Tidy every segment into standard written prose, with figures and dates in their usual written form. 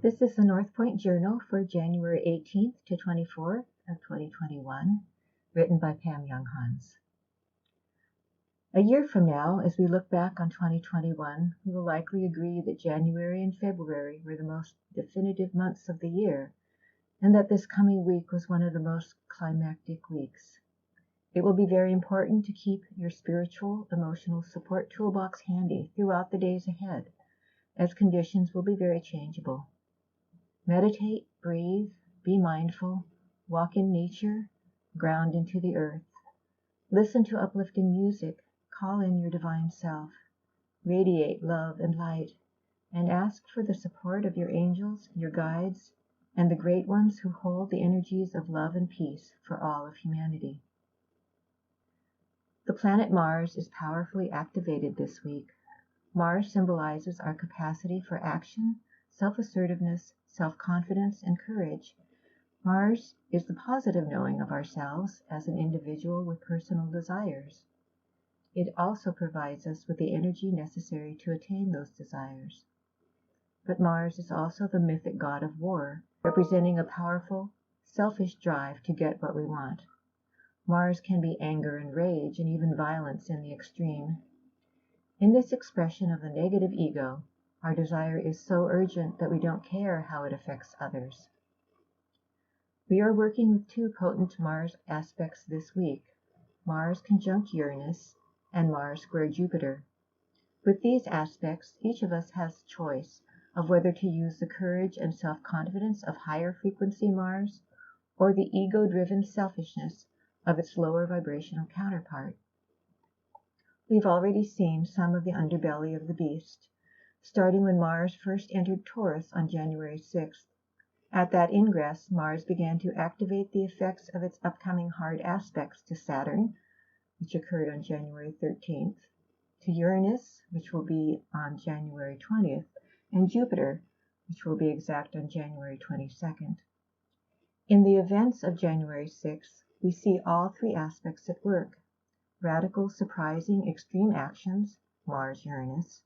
This is the North Point Journal for January 18th to 24th of 2021, written by Pam Younghans. A year from now, as we look back on 2021, we will likely agree that January and February were the most definitive months of the year, and that this coming week was one of the most climactic weeks. It will be very important to keep your spiritual, emotional support toolbox handy throughout the days ahead, as conditions will be very changeable. Meditate, breathe, be mindful, walk in nature, ground into the earth. Listen to uplifting music, call in your divine self, radiate love and light, and ask for the support of your angels, your guides, and the great ones who hold the energies of love and peace for all of humanity. The planet Mars is powerfully activated this week. Mars symbolizes our capacity for action, self-assertiveness, self-confidence, and courage. Mars is the positive knowing of ourselves as an individual with personal desires. It also provides us with the energy necessary to attain those desires. But Mars is also the mythic god of war, representing a powerful, selfish drive to get what we want. Mars can be anger and rage and even violence in the extreme. In this expression of the negative ego, our desire is so urgent that we don't care how it affects others. We are working with two potent Mars aspects this week, Mars conjunct Uranus and Mars square Jupiter. With these aspects, each of us has choice of whether to use the courage and self-confidence of higher frequency Mars or the ego-driven selfishness of its lower vibrational counterpart. We've already seen some of the underbelly of the beast, starting when Mars first entered Taurus on January 6th. At that ingress, Mars began to activate the effects of its upcoming hard aspects to Saturn, which occurred on January 13th, to Uranus, which will be on January 20th, and Jupiter, which will be exact on January 22nd. In the events of January 6th, we see all three aspects at work: radical, surprising, extreme actions, Mars-Uranus,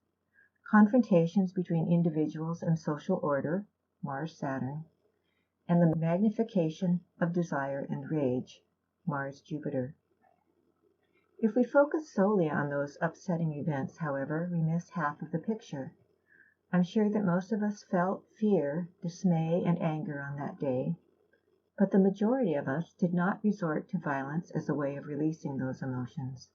confrontations between individuals and social order, Mars-Saturn, and the magnification of desire and rage, Mars-Jupiter. If we focus solely on those upsetting events, however, we miss half of the picture. I'm sure that most of us felt fear, dismay, and anger on that day, but the majority of us did not resort to violence as a way of releasing those emotions.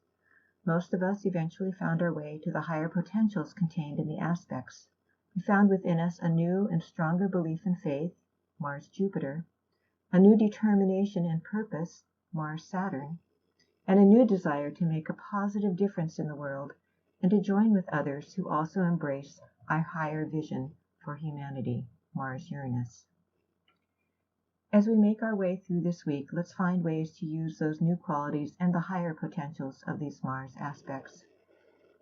Most of us eventually found our way to the higher potentials contained in the aspects. We found within us a new and stronger belief in faith, Mars-Jupiter, a new determination and purpose, Mars-Saturn, and a new desire to make a positive difference in the world and to join with others who also embrace our higher vision for humanity, Mars-Uranus. As we make our way through this week, let's find ways to use those new qualities and the higher potentials of these Mars aspects.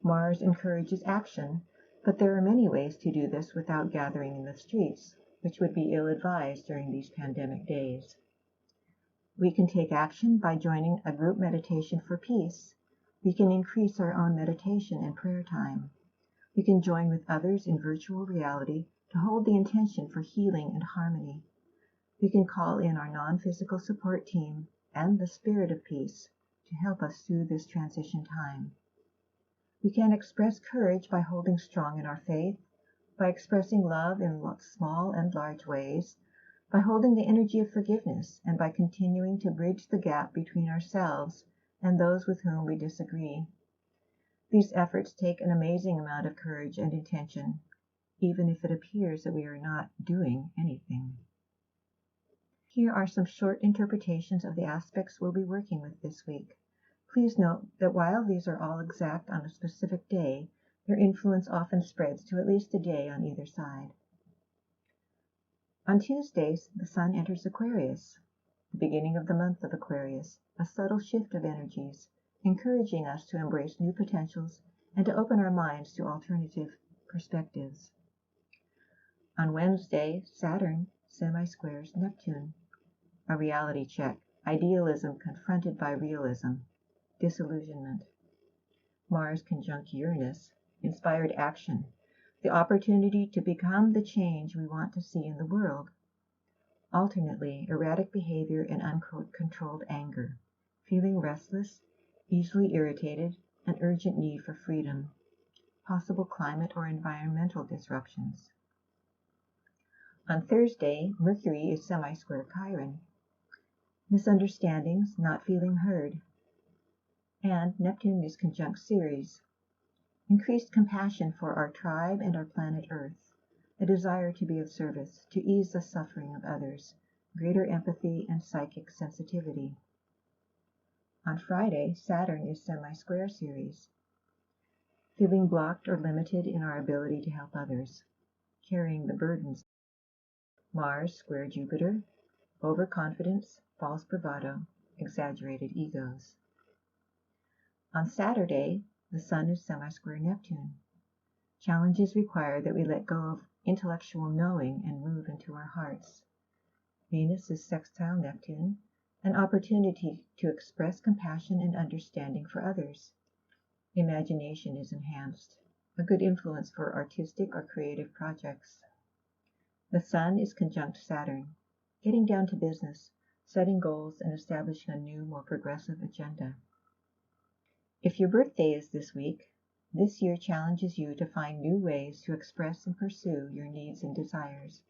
Mars encourages action, but there are many ways to do this without gathering in the streets, which would be ill-advised during these pandemic days. We can take action by joining a group meditation for peace. We can increase our own meditation and prayer time. We can join with others in virtual reality to hold the intention for healing and harmony. We can call in our non-physical support team and the spirit of peace to help us through this transition time. We can express courage by holding strong in our faith, by expressing love in small and large ways, by holding the energy of forgiveness, and by continuing to bridge the gap between ourselves and those with whom we disagree. These efforts take an amazing amount of courage and intention, even if it appears that we are not doing anything. Here are some short interpretations of the aspects we'll be working with this week. Please note that while these are all exact on a specific day, their influence often spreads to at least a day on either side. On Tuesdays, the Sun enters Aquarius, the beginning of the month of Aquarius, a subtle shift of energies, encouraging us to embrace new potentials and to open our minds to alternative perspectives. On Wednesday, Saturn semisquares Neptune, a reality check, idealism confronted by realism, disillusionment. Mars conjunct Uranus, inspired action. the opportunity to become the change we want to see in the world. Alternately, erratic behavior and uncontrolled anger, feeling restless, easily irritated, an urgent need for freedom, possible climate or environmental disruptions. On Thursday, Mercury is semisquare Chiron, misunderstandings, not feeling heard, and Neptune is conjunct Ceres, increased compassion for our tribe and our planet Earth, a desire to be of service, to ease the suffering of others, greater empathy and psychic sensitivity. On Friday, Saturn is semisquare Ceres, feeling blocked or limited in our ability to help others, carrying the burdens. Mars square Jupiter, overconfidence, false bravado, exaggerated egos. On Saturday, the Sun is semisquare Neptune. Challenges require that we let go of intellectual knowing and move into our hearts. Venus is sextile Neptune, an opportunity to express compassion and understanding for others. Imagination is enhanced, a good influence for artistic or creative projects. The Sun is conjunct Saturn, getting down to business, setting goals, and establishing a new, more progressive agenda. If your birthday is this week, this year challenges you to find new ways to express and pursue your needs and desires.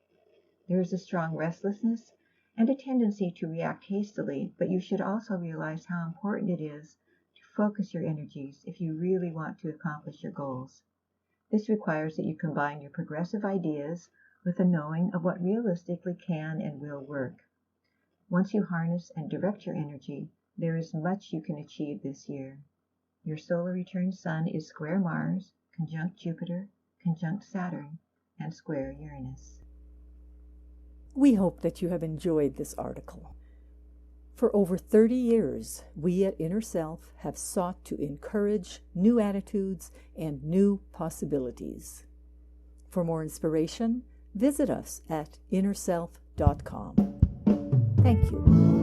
There is a strong restlessness and a tendency to react hastily, but you should also realize how important it is to focus your energies if you really want to accomplish your goals. This requires that you combine your progressive ideas with a knowing of what realistically can and will work. Once you harness and direct your energy, there is much you can achieve this year. Your solar return Sun is square Mars, conjunct Jupiter, conjunct Saturn, and square Uranus. We hope that you have enjoyed this article. For over 30 years, we at Inner Self have sought to encourage new attitudes and new possibilities. For more inspiration, visit us at innerself.com. Thank you.